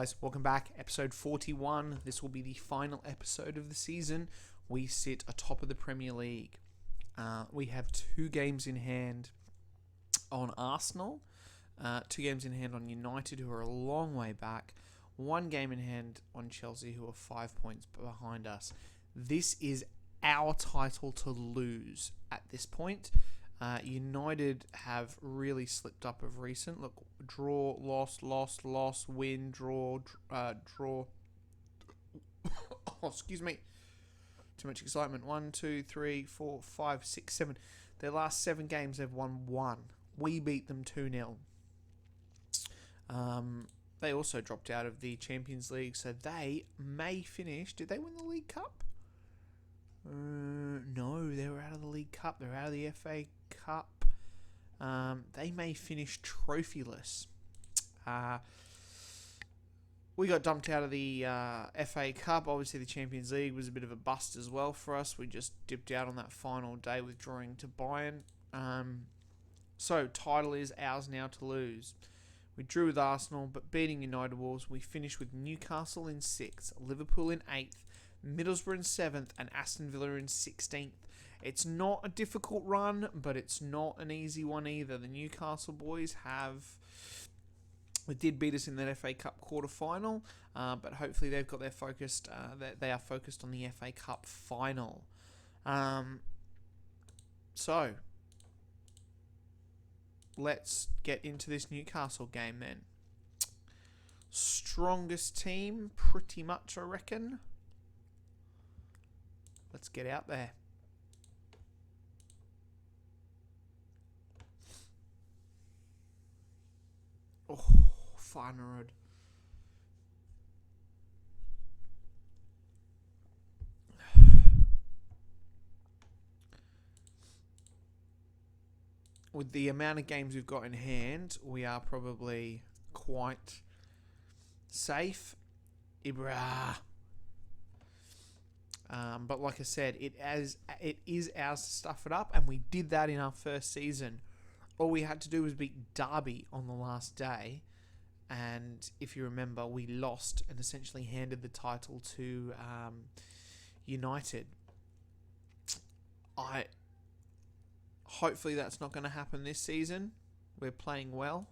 guys, welcome back. Episode 41. This will be the final episode of the season. We sit atop of the Premier League. We have 2 games in hand on Arsenal, 2 games in hand on United, who are a long way back, 1 game in hand on Chelsea, who are 5 points behind us. This is our title to lose at this point. United have really slipped up of recent. Look, draw, loss, win, draw. Oh, excuse me. Too much excitement. 1, 2, 3, 4, 5, 6, 7. Their last 7 games, they've won 1. We beat them 2-0. They also dropped out of the Champions League, so they may finish. Did they win the League Cup? No, they were out of the League Cup. They're out of the FA Cup. They may finish trophyless. We got dumped out of the FA Cup. Obviously, the Champions League was a bit of a bust as well for us. We just dipped out on that final day, withdrawing to Bayern. So, title is ours now to lose. We drew with Arsenal, but beating United Wolves, we finished with Newcastle in 6th, Liverpool in 8th, Middlesbrough in 7th, and Aston Villa in 16th. It's not a difficult run, but it's not an easy one either. The Newcastle boys did beat us in that FA Cup quarter-final, but hopefully they've got their focused. They are focused on the FA Cup final. So let's get into this Newcastle game then. Strongest team, pretty much, I reckon. Let's get out there. Oh, Farnerud. With the amount of games we've got in hand, we are probably quite safe. Ibra. But like I said, it is ours to stuff it up, and we did that in our first season. All we had to do was beat Derby on the last day, and if you remember, we lost and essentially handed the title to United. Hopefully that's not going to happen this season. We're playing well.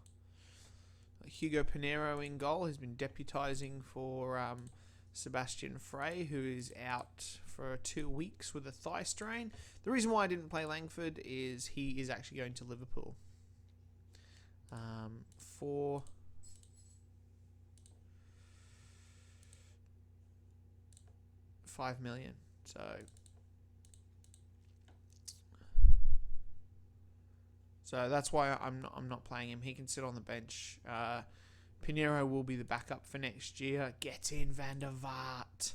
Hugo Pinheiro in goal has been deputising for Sebastian Frey, who is out for 2 weeks with a thigh strain. The reason why I didn't play Langford is he is actually going to Liverpool for $5 million. So that's why I'm not playing him. He can sit on the bench. Pinheiro will be the backup for next year. Get in, Van der Vaart.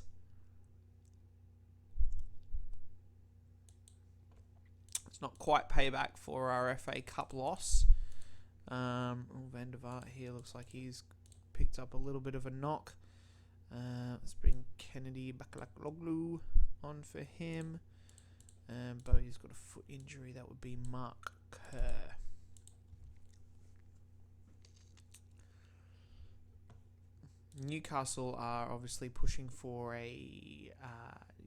It's not quite payback for our FA Cup loss. Van der Vaart here looks like he's picked up a little bit of a knock. Let's bring Kennedy Bakalakloglu on for him. Bodie's got a foot injury. That would be Mark Kerr. Newcastle are obviously pushing for a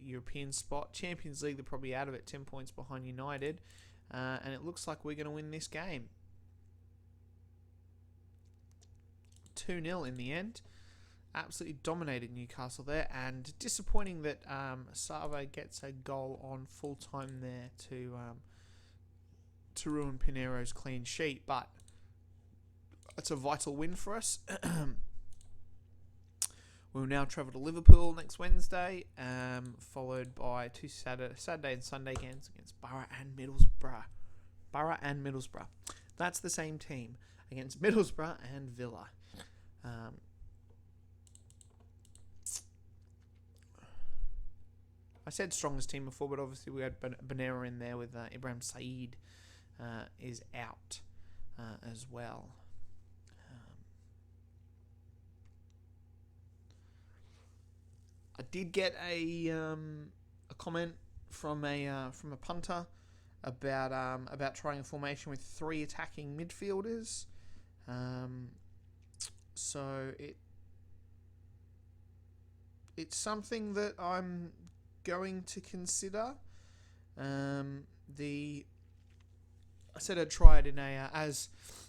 European spot. Champions League, they're probably out of it, 10 points behind United. And it looks like we're going to win this game. 2-0 in the end. Absolutely dominated Newcastle there. And disappointing that Sava gets a goal on full time there to ruin Pinheiro's clean sheet. But it's a vital win for us. We'll now travel to Liverpool next Wednesday, followed by 2 Saturday and Sunday games against Borough and Middlesbrough. That's the same team against Middlesbrough and Villa. I said strongest team before, but obviously we had Bonera in there with Ibrahim Said is out as well. I did get a comment from a punter about trying a formation with 3 attacking midfielders. So it's something that I'm going to consider. I said I'd try it in a as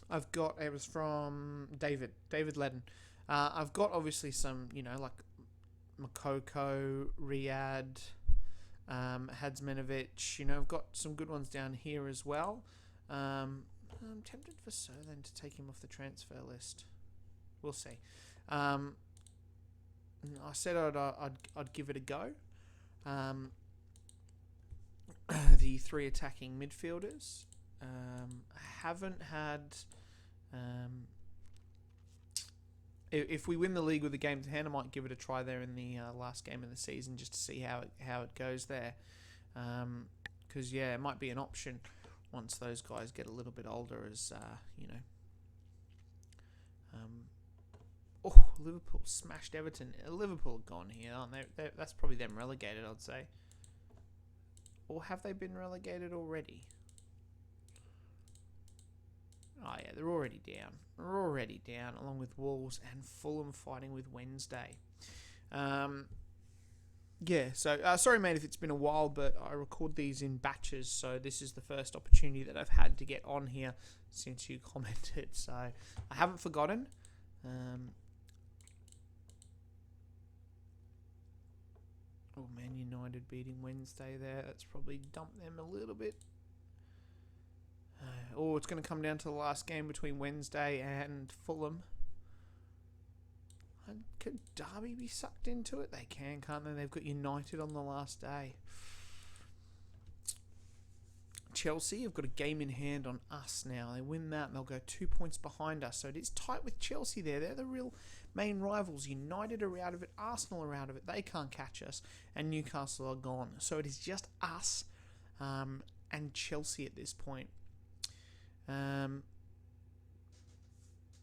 I've got. It was from David Ledden. I've got obviously some, like Makoko, Riyadh, Hadzmanovic. I've got some good ones down here as well. I'm tempted for then to take him off the transfer list. We'll see. I said I'd give it a go. The 3 attacking midfielders. Haven't had. If we win the league with the game to hand, I might give it a try there in the last game of the season just to see how it goes there. Because it might be an option once those guys get a little bit older, as Liverpool smashed Everton. Liverpool are gone here, aren't they? That's probably them relegated, I'd say. Or have they been relegated already? Oh yeah, they're already down. They're already down, along with Wolves and Fulham fighting with Wednesday. Sorry mate if it's been a while, but I record these in batches, so this is the first opportunity that I've had to get on here since you commented, so I haven't forgotten. Man United beating Wednesday there, that's probably dumped them a little bit. It's going to come down to the last game between Wednesday and Fulham. Could Derby be sucked into it? They can, can't they? They've got United on the last day. Chelsea have got a game in hand on us now. They win that and they'll go 2 points behind us. So it is tight with Chelsea there. They're the real main rivals. United are out of it. Arsenal are out of it. They can't catch us. And Newcastle are gone. So it is just us and Chelsea at this point.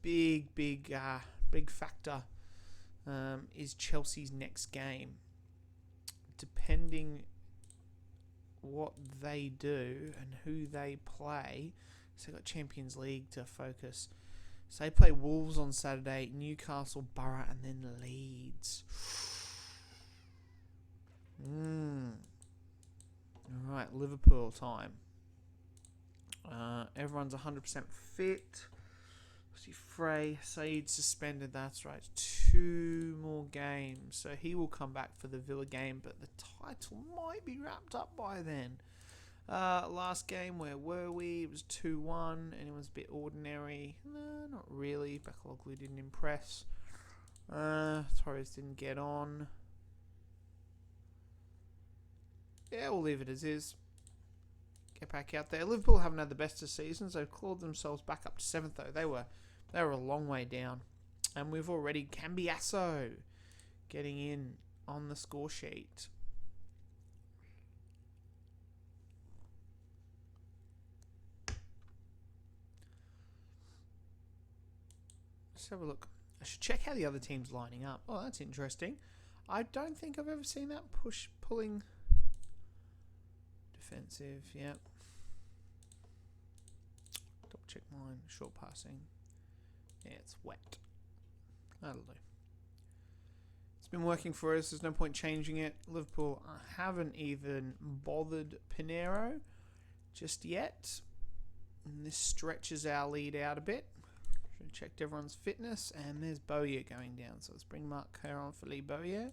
Big factor is Chelsea's next game. Depending what they do and who they play, so they've got Champions League to focus. So they play Wolves on Saturday, Newcastle, Borough, and then Leeds. Alright, Liverpool time. Everyone's 100% fit. See, Frey, Said suspended, that's right. 2 more games. So he will come back for the Villa game, but the title might be wrapped up by then. Last game, where were we? It was 2-1, and it was a bit ordinary. No, not really. Bakayoko didn't impress. Torres didn't get on. Yeah, we'll leave it as is. Get back out there. Liverpool haven't had the best of seasons. They've clawed themselves back up to 7th, though. They were a long way down. And we've already Cambiasso getting in on the score sheet. Let's have a look. I should check how the other team's lining up. Oh, that's interesting. I don't think I've ever seen that pulling... Defensive, yep. Double check mine. Short passing. Yeah, it's wet. That'll do. It's been working for us. There's no point changing it. Liverpool haven't even bothered Pinero just yet. And this stretches our lead out a bit. Should have checked everyone's fitness. And there's Bowyer going down. So let's bring Mark Kerr on for Lee Bowyer.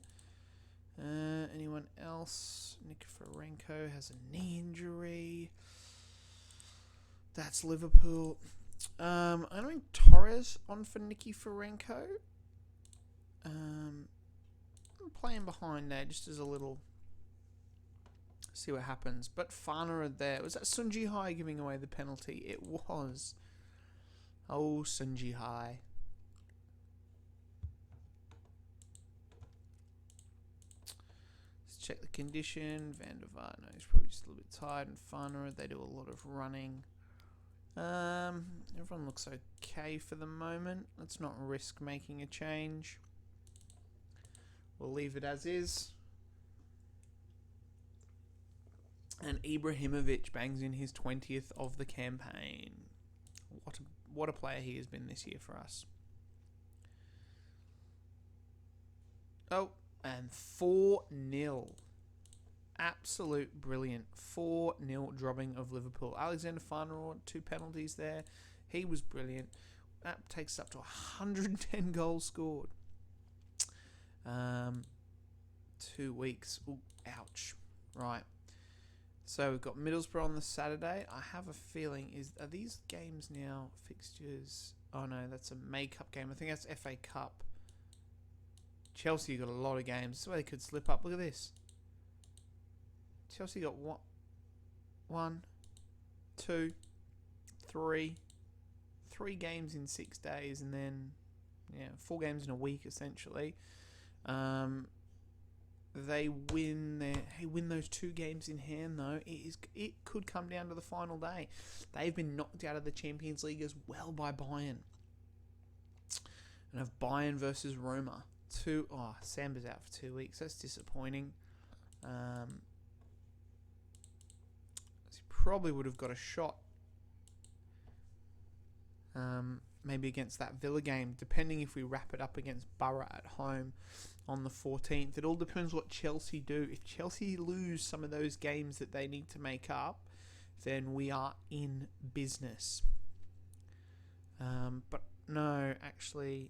Anyone else? Nikiforenko has a knee injury. That's Liverpool. I'm going Torres on for Nikiforenko. I'm playing behind there just as a little... See what happens. But Fana there. Was that Sunji Hai giving away the penalty? It was. Oh, Sunji Hai. Check the condition. Van der Vaart, no, he's probably just a little bit tired. And Fana, they do a lot of running. Everyone looks okay for the moment. Let's not risk making a change. We'll leave it as is. And Ibrahimovic bangs in his 20th of the campaign. What a player he has been this year for us. Oh, And 4-0. Absolute brilliant. 4-0 dropping of Liverpool. Alexander Farnell, 2 penalties there. He was brilliant. That takes up to 110 goals scored. 2 weeks. Ooh, ouch. Right. So we've got Middlesbrough on the Saturday. I have a feeling, are these games now fixtures? Oh no, that's a May Cup game. I think that's FA Cup. Chelsea got a lot of games. So they could slip up. Look at this. Chelsea got 1, 2, 3. 3 games in 6 days, and then 4 games in a week essentially. They win those 2 games in hand though. It could come down to the final day. They've been knocked out of the Champions League as well by Bayern. And have Bayern versus Roma. Samba's out for 2 weeks. That's disappointing. He probably would have got a shot. Maybe against that Villa game, depending if we wrap it up against Borough at home on the 14th. It all depends what Chelsea do. If Chelsea lose some of those games that they need to make up, then we are in business. But no, actually,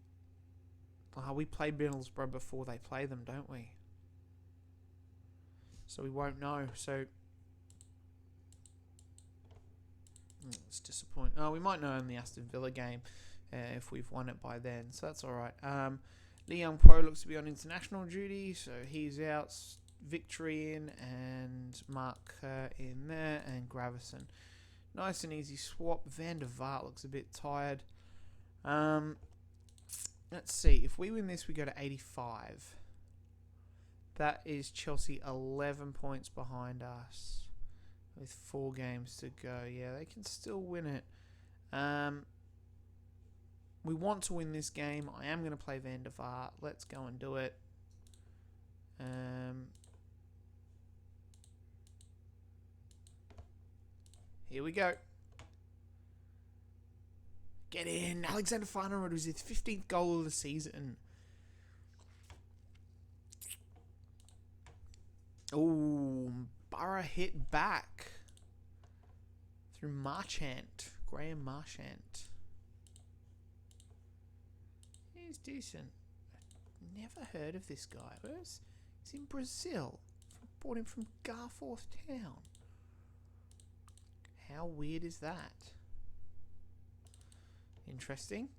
we play Middlesbrough before they play them, don't we? So we won't know. So it's disappointing. We might know in the Aston Villa game if we've won it by then. So that's all right. Leon Pro looks to be on international duty, so he's out. Victory in and Mark in there and Gravison. Nice and easy swap. Van der Vaart looks a bit tired. Let's see. If we win this, we go to 85. That is Chelsea 11 points behind us with 4 games to go. Yeah, they can still win it. We want to win this game. I am going to play Van der Vaart. Let's go and do it. Here we go. Get in. Alexander Farnell was his 15th goal of the season. Oh, Borough hit back through Marchant. Graham Marchant. He's decent. Never heard of this guy. He's in Brazil. Bought him from Garforth Town. How weird is that? Interesting.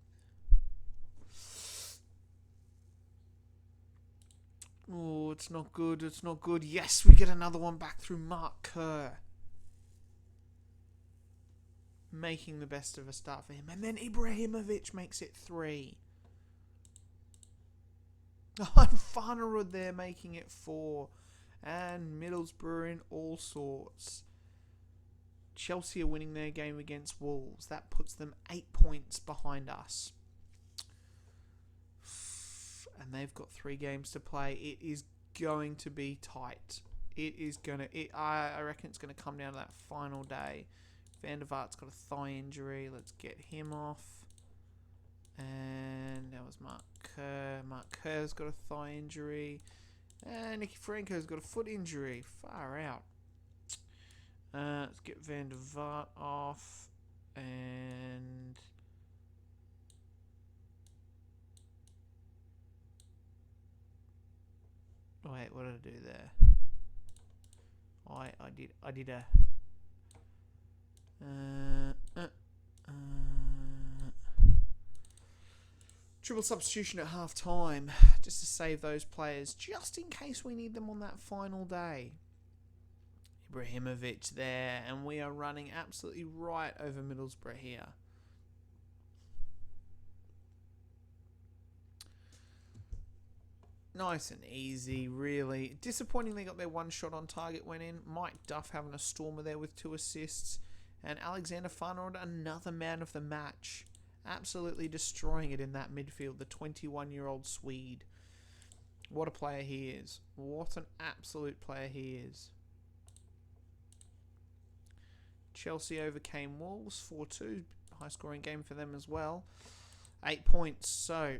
Oh, it's not good. It's not good. Yes, we get another one back through Mark Kerr. Making the best of a start for him. And then Ibrahimovic makes it 3. And Farnerud there making it 4. And Middlesbrough in all sorts. Chelsea are winning their game against Wolves. That puts them 8 points behind us. And they've got 3 games to play. It is going to be tight. I reckon it's going to come down to that final day. Van der Vaart's got a thigh injury. Let's get him off. And that was Mark Kerr. Mark Kerr's got a thigh injury. And Nicky Franco's got a foot injury. Far out. Let's get Van der Vaart off. And wait, what did I do there? I did a triple substitution at half time just to save those players, just in case we need them on that final day. Ibrahimovic there, and we are running absolutely right over Middlesbrough here. Nice and easy, really. Disappointing they got their 1 shot on target went in. Mike Duff having a stormer there with 2 assists. And Alexander Farnell, another man of the match. Absolutely destroying it in that midfield, the 21-year-old Swede. What a player he is. What an absolute player he is. Chelsea overcame Wolves 4-2. High scoring game for them as well. 8 points. So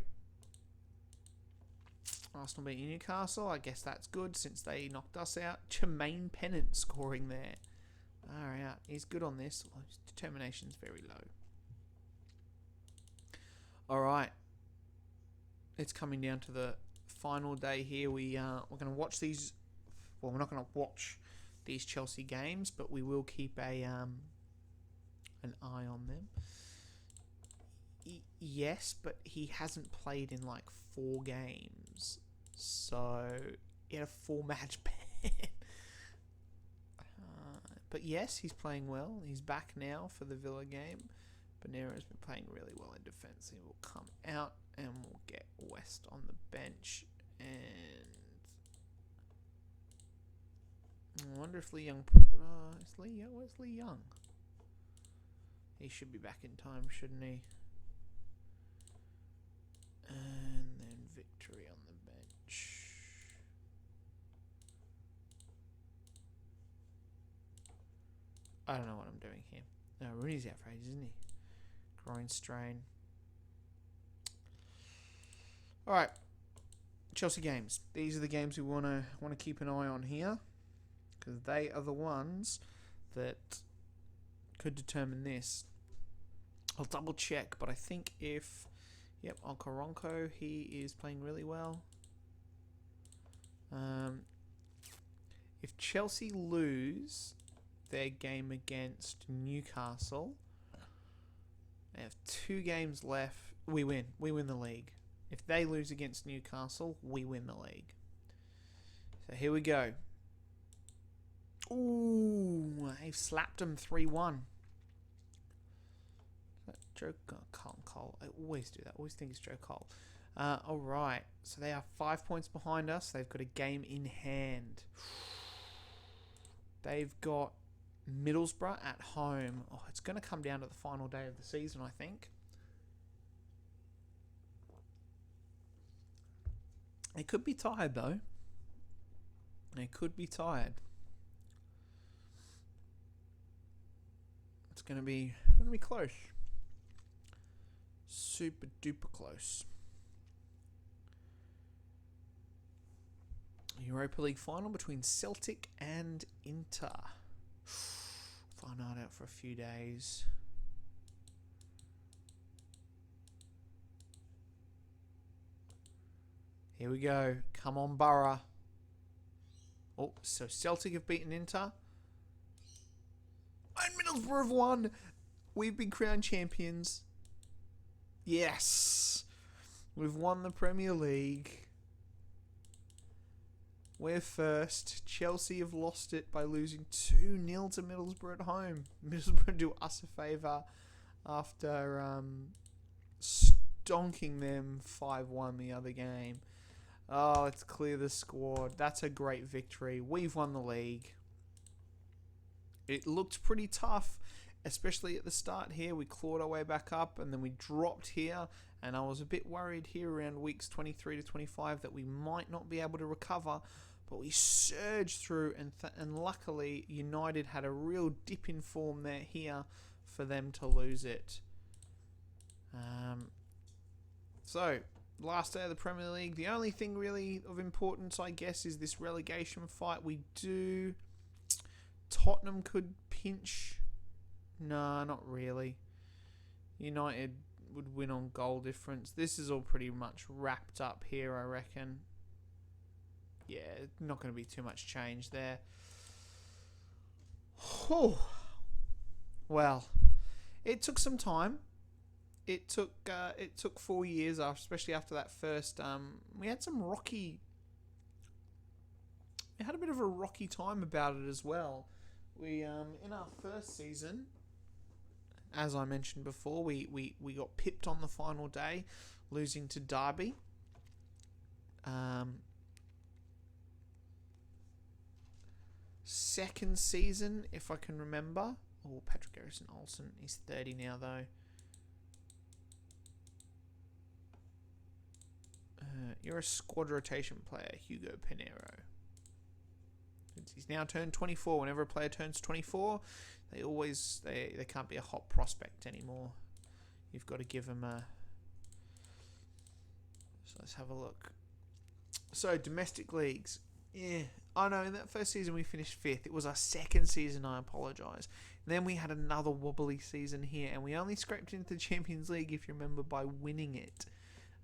Arsenal beating Newcastle. I guess that's good since they knocked us out. Jermaine Pennant scoring there. Alright, he's good on this. Well, his determination's very low. Alright. It's coming down to the final day here. We're going to watch these. Well, we're not going to watch these Chelsea games, but we will keep an eye on them. Yes, but he hasn't played in like 4 games, so he had a 4-match ban. But yes, he's playing well. He's back now for the Villa game. Bonero's been playing really well in defence. He will come out and we'll get West on the bench. And I wonder if Lee Young... where's Lee Young? He should be back in time, shouldn't he? And then Victory on the bench. I don't know what I'm doing here. No, Rooney's out for ages, isn't he? Groin strain. Alright. Chelsea games. These are the games we want to keep an eye on here, because they are the ones that could determine this. I'll double check, but I think if... Yep, Alcaronco, he is playing really well. If Chelsea lose their game against Newcastle, they have 2 games left. We win. We win the league. If they lose against Newcastle, we win the league. So here we go. Ooh, they've slapped them 3-1. Joe Cole. I always do that. I always think it's Joe Cole. Alright. So they are 5 points behind us. They've got a game in hand. They've got Middlesbrough at home. Oh, it's going to come down to the final day of the season, I think. They could be tired, though. They could be tired. It's going to be close. Super duper close. Europa League final between Celtic and Inter. Far night out for a few days. Here we go. Come on, Borough. Oh, so Celtic have beaten Inter. And Middlesbrough have won. We've been crowned champions. Yes. We've won the Premier League. We're first. Chelsea have lost it by losing 2-0 to Middlesbrough at home. Middlesbrough do us a favour after stonking them 5-1 the other game. Oh, let's clear the squad. That's a great victory. We've won the league. It looked pretty tough, especially at the start here. We clawed our way back up and then we dropped here. And I was a bit worried here around weeks 23 to 25 that we might not be able to recover. But we surged through and luckily United had a real dip in form there here for them to lose it. So, last day of the Premier League. The only thing really of importance, I guess, is this relegation fight. Tottenham could pinch. Nah, not really. United would win on goal difference. This is all pretty much wrapped up here, I reckon. Yeah, not going to be too much change there. Whew. Well, it took some time. It took 4 years, especially after that first. We had some rocky. We had a bit of a rocky time about it as well. We in our first season, as I mentioned before, we got pipped on the final day, losing to Derby. Second season, if I can remember. Oh, Patrick Harrison Olsen. He's 30 now, though. You're a squad rotation player, Hugo Pinheiro. He's now turned 24. Whenever a player turns 24, they can't be a hot prospect anymore. You've got to give them a... So let's have a look. So domestic leagues, yeah. I know in that first season we finished 5th. It was our second season, I apologise. Then we had another wobbly season here, and we only scraped into the Champions League, if you remember, by winning it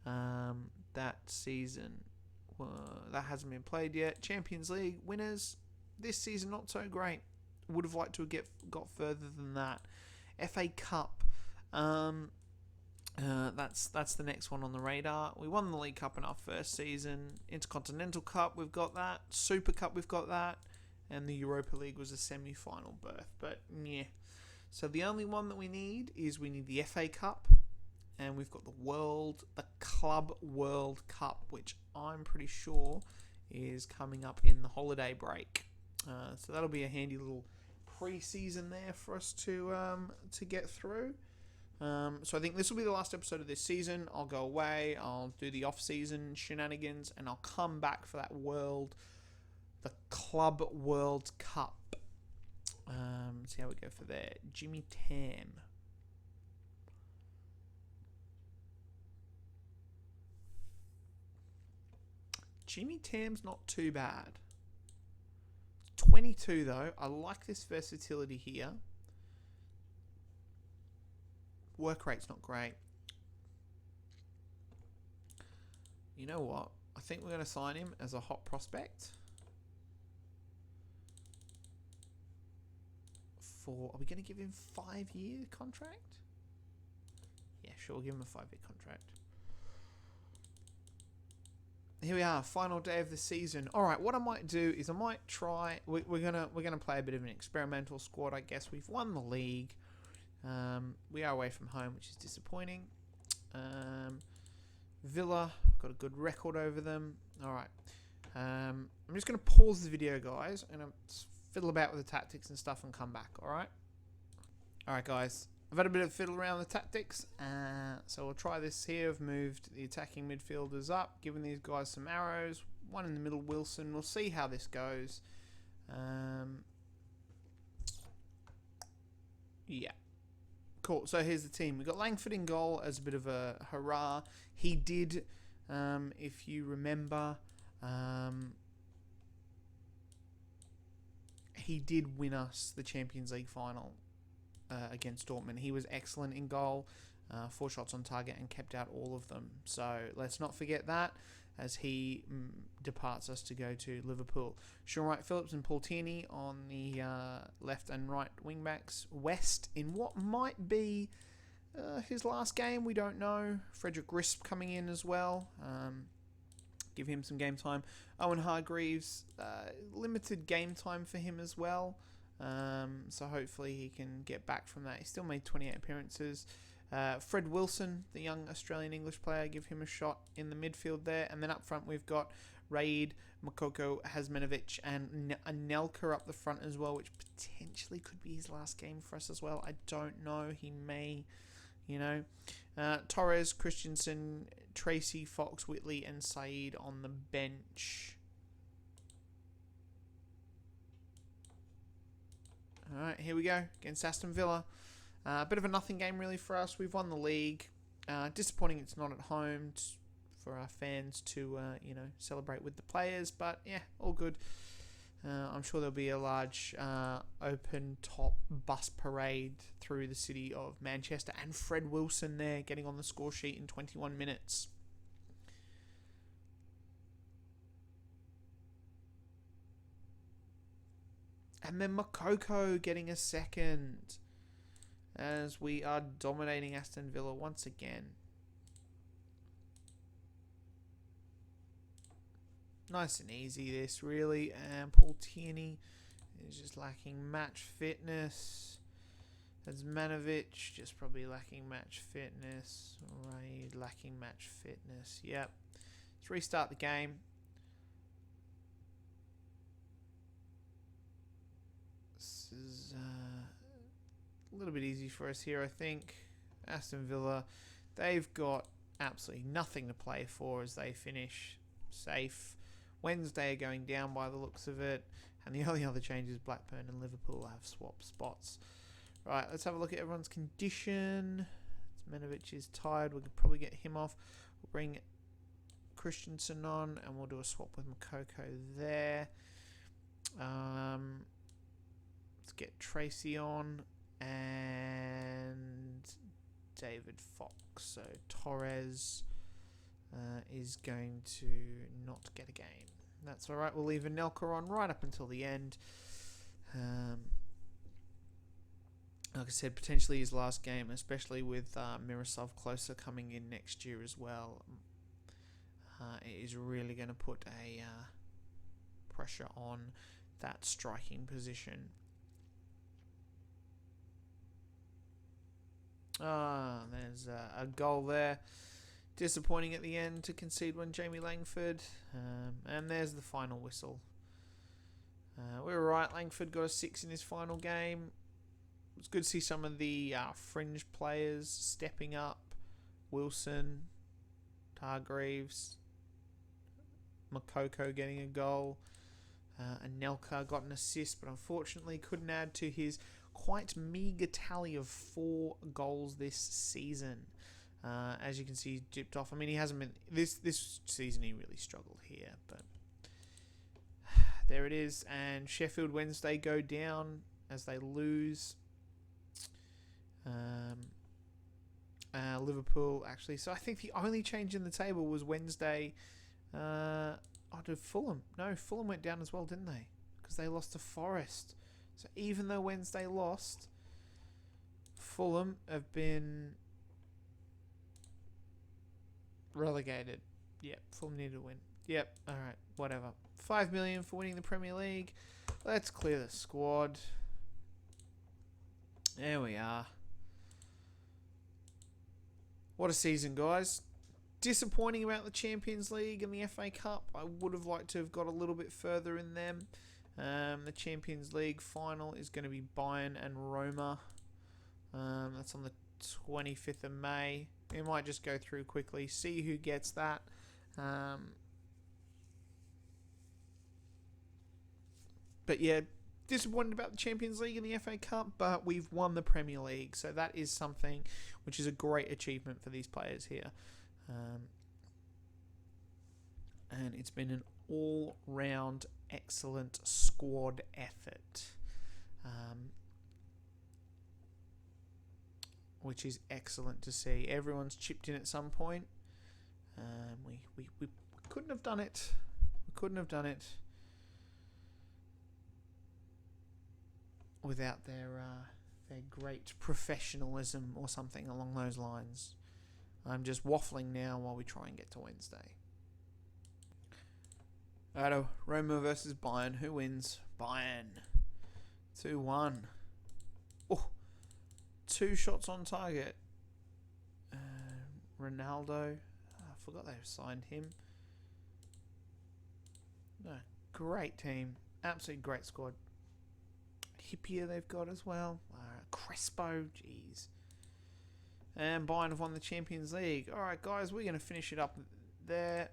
that season. That hasn't been played yet. Champions League winners this season, not so great. Would have liked to have got further than that. FA Cup, that's the next one on the radar. We won the League Cup in our first season. Intercontinental Cup, we've got that. Super Cup, we've got that. And the Europa League was a semi-final berth. But, yeah. So the only one that we need is the FA Cup. And we've got the Club World Cup, which I'm pretty sure is coming up in the holiday break. So that'll be a handy little pre-season there for us to get through. So I think this will be the last episode of this season. I'll go away, I'll do the off-season shenanigans, and I'll come back for the Club World Cup. See how we go for there. Jimmy Tam. Jimmy Tam's not too bad. 22 though. I like this versatility here. Work rate's not great. You know what? I think we're going to sign him as a hot prospect. Are we going to give him 5-year contract? Yeah, sure. We'll give him a 5-year contract. Here we are, final day of the season. All right, what I might do is I might try. We're gonna play a bit of an experimental squad, I guess. We've won the league. We are away from home, which is disappointing. Villa, got a good record over them. All right. I'm just gonna pause the video, guys, and fiddle about with the tactics and stuff, and come back. All right. All right, guys. I've had a bit of fiddle around the tactics, so we'll try this here. I've moved the attacking midfielders up, given these guys some arrows. One in the middle, Wilson. We'll see how this goes. Yeah. Cool. So here's the team. We've got Langford in goal as a bit of a hurrah. He did, if you remember, he did win us the Champions League final. Against Dortmund. He was excellent in goal, 4 shots on target, and kept out all of them. So let's not forget that as he departs us to go to Liverpool. Sean Wright-Phillips and Paul Tierney on the left and right wing backs. West in what might be his last game, we don't know. Frederick Grisp coming in as well. Give him some game time. Owen Hargreaves, limited game time for him as well. So hopefully he can get back from that. He still made 28 appearances. Fred Wilson, the young Australian-English player, give him a shot in the midfield there. And then up front we've got Raid, Makoko, Hasmanovic, and Anelka up the front as well, which potentially could be his last game for us as well. I don't know. He may, Torres, Christensen, Tracy, Fox, Whitley, and Saeed on the bench. Alright, here we go, against Aston Villa. A bit of a nothing game really for us. We've won the league. Disappointing it's not at home for our fans to, celebrate with the players. But, yeah, all good. I'm sure there'll be a large open-top bus parade through the city of Manchester. And Fred Wilson there, getting on the score sheet in 21 minutes. And then Makoko getting a second as we are dominating Aston Villa once again. Nice and easy this, really. And Paul Tierney is just lacking match fitness. Hasmanovic just probably lacking match fitness. Raid lacking match fitness. Yep. Let's restart the game. This is a little bit easy for us here, I think. Aston Villa, they've got absolutely nothing to play for as they finish safe. Wednesday are going down by the looks of it, and the only other changes, Blackburn and Liverpool have swapped spots. Right, let's have a look at everyone's condition. Menovic is tired. We could probably get him off. We'll bring Christensen on, and we'll do a swap with Makoko there. Let's get Tracy on, and David Fox. So Torres is going to not get a game. That's all right. We'll leave Anelka on right up until the end. Like I said, potentially his last game, especially with Miroslav closer coming in next year as well. It is really going to put a pressure on that striking position. There's a goal there. Disappointing at the end to concede one, Jamie Langford. And there's the final whistle. We were right. Langford got a 6 in his final game. It's good to see some of the fringe players stepping up. Wilson, Targreaves, Makoko getting a goal. Anelka got an assist, but unfortunately couldn't add to his quite meagre tally of 4 goals this season. As you can see, he's dipped off. I mean, he hasn't been... This season he really struggled here, but... There it is. And Sheffield Wednesday go down as they lose. Liverpool, actually. So I think the only change in the table was Wednesday... did Fulham? No, Fulham went down as well, didn't they? Because they lost to Forest. So even though Wednesday lost, Fulham have been relegated. Yep, Fulham need to win. Yep, alright, whatever. 5 million for winning the Premier League. Let's clear the squad. There we are. What a season, guys. Disappointing about the Champions League and the FA Cup. I would have liked to have got a little bit further in them. The Champions League final is going to be Bayern and Roma. That's on the 25th of May. We might just go through quickly, see who gets that. But yeah, disappointed about the Champions League and the FA Cup, but we've won the Premier League. So that is something which is a great achievement for these players here. And it's been an all-round excellent squad effort, which is excellent to see. Everyone's chipped in at some point. We couldn't have done it. We couldn't have done it without their great professionalism or something along those lines. I'm just waffling now while we try and get to Wednesday. Alright, Roma versus Bayern. Who wins? Bayern. 2-1. Oh, 2 shots on target. Ronaldo. I forgot they've signed him. No, great team. Absolutely great squad. Hippier they've got as well. Crespo. Jeez. And Bayern have won the Champions League. Alright, guys, we're going to finish it up there.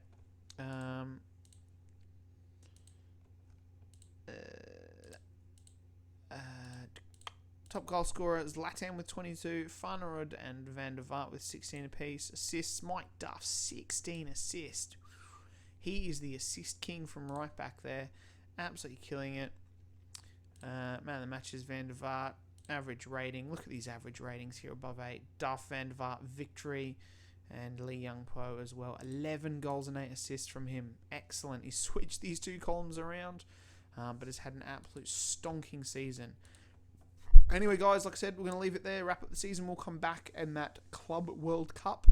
Top goal scorer is Zlatan with 22, Farnerud and Van der Vaart with 16 apiece. Assists, Mike Duff, 16 assists. He is the assist king from right back there. Absolutely killing it. Man of the match is Van der Vaart. Average rating. Look at these average ratings here above 8. Duff, Van der Vaart, Victory, and Lee Young Po as well. 11 goals and 8 assists from him. Excellent. He switched these 2 columns around, but has had an absolute stonking season. Anyway, guys, like I said, we're going to leave it there. Wrap up the season. We'll come back in that Club World Cup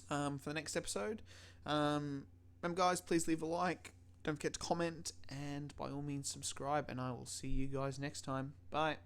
for the next episode. Remember, guys, please leave a like. Don't forget to comment. And by all means, subscribe. And I will see you guys next time. Bye.